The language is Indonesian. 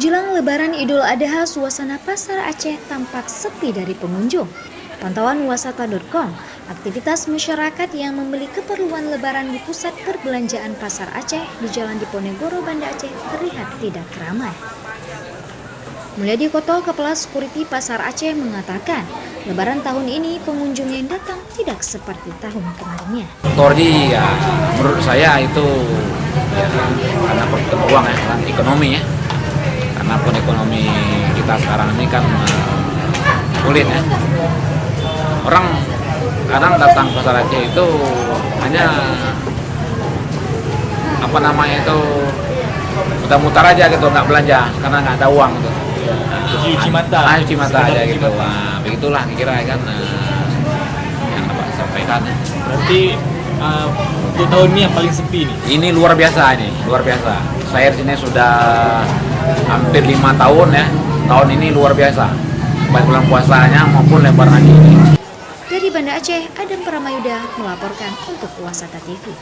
Menjelang Lebaran Idul Adha, suasana Pasar Aceh tampak sepi dari pengunjung. Pantauan wasata.com, aktivitas masyarakat yang membeli keperluan Lebaran di pusat perbelanjaan Pasar Aceh di Jalan Diponegoro, Banda Aceh terlihat tidak ramai. Mulyadi Koto, Kepala Security Pasar Aceh mengatakan, Lebaran tahun ini pengunjung yang datang tidak seperti tahun kemarinnya. Tori ya, menurut saya itu ya, karena peluang ya, karena ekonomi ya. Karena pun ekonomi kita sekarang ini kan sulit ya. Orang kadang datang ke Pasar Aceh itu hanya muter-muter aja gitu, nggak belanja karena nggak ada uang gitu. Cuci mata aja gitu. Nah, begitulah kira kan yang dapat sampaikan. Berarti untuk tahun ini yang paling sepi nih. Ini luar biasa. Saya di sini sudah hampir 5 tahun ya. Tahun ini luar biasa. Baik bulan puasanya maupun Lebaran ini. Dari Banda Aceh, Adam Pramayuda melaporkan untuk Wasata TV.